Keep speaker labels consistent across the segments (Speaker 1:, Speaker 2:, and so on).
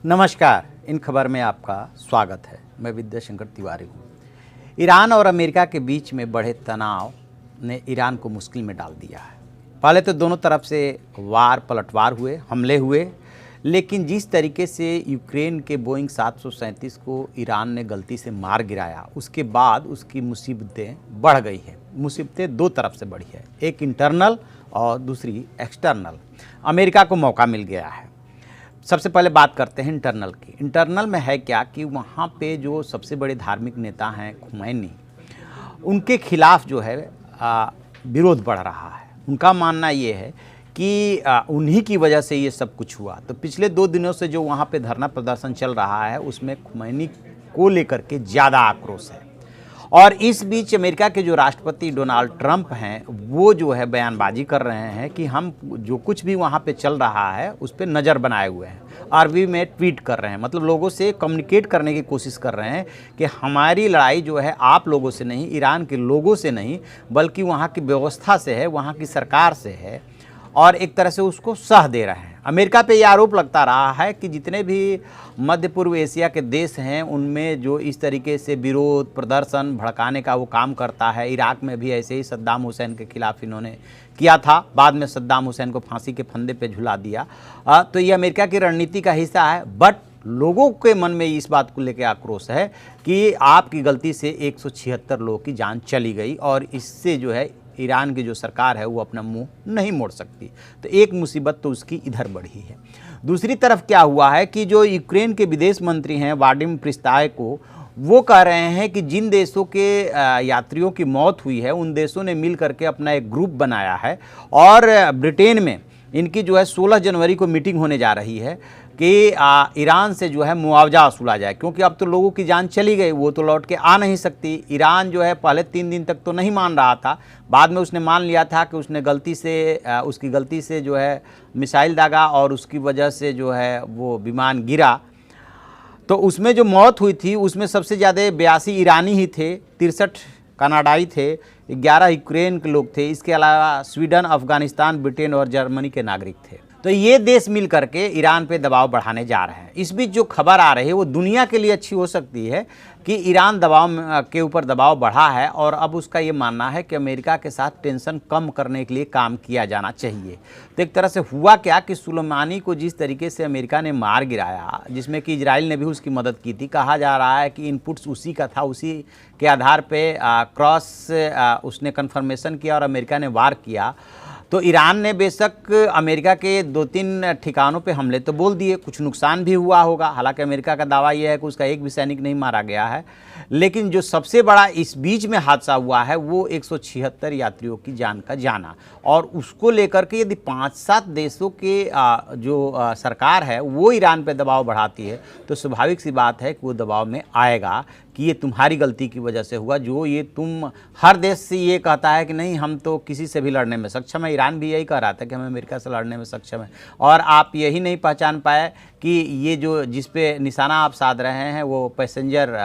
Speaker 1: नमस्कार, इन खबर में आपका स्वागत है। मैं विद्याशंकर तिवारी हूँ। ईरान और अमेरिका के बीच में बढ़े तनाव ने ईरान को मुश्किल में डाल दिया है। पहले तो दोनों तरफ से पलटवार हुए, हमले हुए, लेकिन जिस तरीके से यूक्रेन के बोइंग 737 को ईरान ने गलती से मार गिराया, उसके बाद उसकी मुसीबतें बढ़ गई हैं। मुसीबतें दो तरफ से बढ़ी है, एक इंटरनल और दूसरी एक्सटर्नल। अमेरिका को मौका मिल गया है। सबसे पहले बात करते हैं इंटरनल की। इंटरनल में है क्या कि वहाँ पे जो सबसे बड़े धार्मिक नेता हैं खुमैनी, उनके खिलाफ जो है विरोध बढ़ रहा है। उनका मानना ये है कि उन्हीं की वजह से ये सब कुछ हुआ। तो पिछले 2 दिनों से जो वहाँ पे धरना प्रदर्शन चल रहा है, उसमें खुमैनी को लेकर के ज़्यादा आक्रोश है। और इस बीच अमेरिका के जो राष्ट्रपति डोनाल्ड ट्रंप हैं, वो जो है बयानबाजी कर रहे हैं कि हम जो कुछ भी वहाँ पे चल रहा है उस पर नज़र बनाए हुए हैं। अरबी में ट्वीट कर रहे हैं, मतलब लोगों से कम्युनिकेट करने की कोशिश कर रहे हैं कि हमारी लड़ाई जो है आप लोगों से नहीं, ईरान के लोगों से नहीं, बल्कि वहाँ की व्यवस्था से है, वहाँ की सरकार से है, और एक तरह से उसको सह दे रहे हैं। अमेरिका पे ये आरोप लगता रहा है कि जितने भी मध्य पूर्व एशिया के देश हैं, उनमें जो इस तरीके से विरोध प्रदर्शन भड़काने का वो काम करता है। इराक में भी ऐसे ही सद्दाम हुसैन के खिलाफ इन्होंने किया था, बाद में सद्दाम हुसैन को फांसी के फंदे पे झुला दिया। तो ये अमेरिका की रणनीति का हिस्सा है। बट लोगों के मन में इस बात को लेकर आक्रोश है कि आपकी गलती से 176 लोगों की जान चली गई, और इससे जो है ईरान की जो सरकार है वो अपना मुंह नहीं मोड़ सकती। तो एक मुसीबत तो उसकी इधर बढ़ी है। दूसरी तरफ क्या हुआ है कि जो यूक्रेन के विदेश मंत्री हैं वाडिम प्रिस्तायको, वो कह रहे हैं कि जिन देशों के यात्रियों की मौत हुई है, उन देशों ने मिल करके अपना एक ग्रुप बनाया है, और ब्रिटेन में इनकी जो है 16 जनवरी को मीटिंग होने जा रही है कि ईरान से जो है मुआवजा वसूला जाए, क्योंकि अब तो लोगों की जान चली गई, वो तो लौट के आ नहीं सकती। ईरान जो है पहले 3 दिन तक तो नहीं मान रहा था, बाद में उसने मान लिया था कि उसकी गलती से जो है मिसाइल दागा, और उसकी वजह से जो है वो विमान गिरा। तो उसमें जो मौत हुई थी उसमें सबसे ज़्यादा 82 ईरानी ही थे, 63 कनाडाई थे, 11 यूक्रेन के लोग थे। इसके अलावा स्वीडन, अफगानिस्तान, ब्रिटेन और जर्मनी के नागरिक थे। तो ये देश मिल करके ईरान पे दबाव बढ़ाने जा रहे हैं। इस बीच जो खबर आ रही है वो दुनिया के लिए अच्छी हो सकती है कि ईरान के ऊपर दबाव बढ़ा है, और अब उसका ये मानना है कि अमेरिका के साथ टेंशन कम करने के लिए काम किया जाना चाहिए। तो एक तरह से हुआ क्या कि सुलेमानी को जिस तरीके से अमेरिका ने मार गिराया, जिसमें कि इजराइल ने भी उसकी मदद की थी, कहा जा रहा है कि इनपुट्स उसी का था, उसी के आधार पर उसने कन्फर्मेशन किया और अमेरिका ने वार किया। तो ईरान ने बेशक अमेरिका के 2-3 ठिकानों पे हमले तो बोल दिए, कुछ नुकसान भी हुआ होगा। हालांकि अमेरिका का दावा यह है कि उसका एक भी सैनिक नहीं मारा गया है, लेकिन जो सबसे बड़ा इस बीच में हादसा हुआ है वो 176 यात्रियों की जान का जाना। और उसको लेकर के यदि 5-7 देशों के जो सरकार है वो ईरान पे दबाव बढ़ाती है, तो स्वाभाविक सी बात है कि वो दबाव में आएगा कि ये तुम्हारी गलती की वजह से हुआ। जो ये तुम हर देश से ये कहता है कि नहीं हम तो किसी से भी लड़ने में सक्षम है, ईरान भी यही कह रहा था कि हम अमेरिका से लड़ने में सक्षम है, और आप यही नहीं पहचान पाए कि ये जो जिस पे निशाना आप साध रहे हैं वो पैसेंजर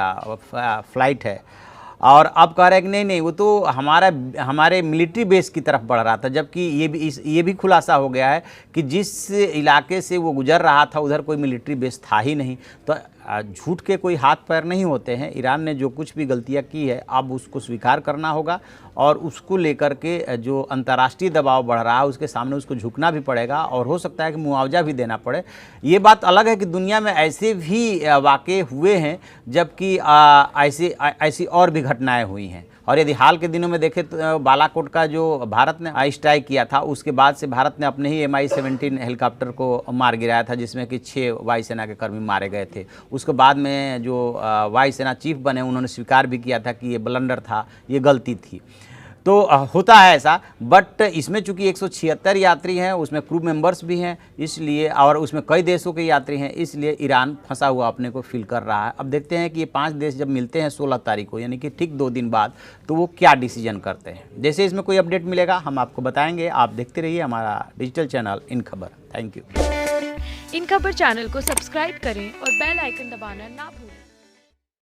Speaker 1: फ्लाइट है, और अब कह रहे हैं कि नहीं वो तो हमारे मिलिट्री बेस की तरफ बढ़ रहा था। जबकि ये भी खुलासा हो गया है कि जिस इलाके से वो गुजर रहा था उधर कोई मिलिट्री बेस था ही नहीं। तो झूठ के कोई हाथ पैर नहीं होते हैं। ईरान ने जो कुछ भी गलतियां की है अब उसको स्वीकार करना होगा, और उसको लेकर के जो अंतर्राष्ट्रीय दबाव बढ़ रहा है उसके सामने उसको झुकना भी पड़ेगा, और हो सकता है कि मुआवजा भी देना पड़े। ये बात अलग है कि दुनिया में ऐसे भी वाक़े हुए हैं जबकि ऐसी और भी घटनाएं हुई हैं। और यदि हाल के दिनों में देखें तो बालाकोट का जो भारत ने स्ट्राइक किया था, उसके बाद से भारत ने अपने ही MI-17 हेलीकॉप्टर को मार गिराया था, जिसमें कि 6 वायुसेना के कर्मी मारे गए थे। उसके बाद में जो वायुसेना चीफ बने उन्होंने स्वीकार भी किया था कि ये ब्लंडर था, ये गलती थी। तो होता है ऐसा। बट इसमें चूंकि 176 यात्री हैं, उसमें क्रू मेंबर्स भी हैं, इसलिए, और उसमें कई देशों के यात्री हैं, इसलिए ईरान फंसा हुआ अपने को फील कर रहा है। अब देखते हैं कि ये 5 देश जब मिलते हैं 16 तारीख को, यानी कि ठीक 2 दिन बाद, तो वो क्या डिसीजन करते हैं। जैसे इसमें कोई अपडेट मिलेगा हम आपको बताएंगे। आप देखते रहिए हमारा डिजिटल चैनल इन खबर। Thank you.
Speaker 2: इन खबर चैनल को सब्सक्राइब करें और बेल आइकन दबाना ना भूलें।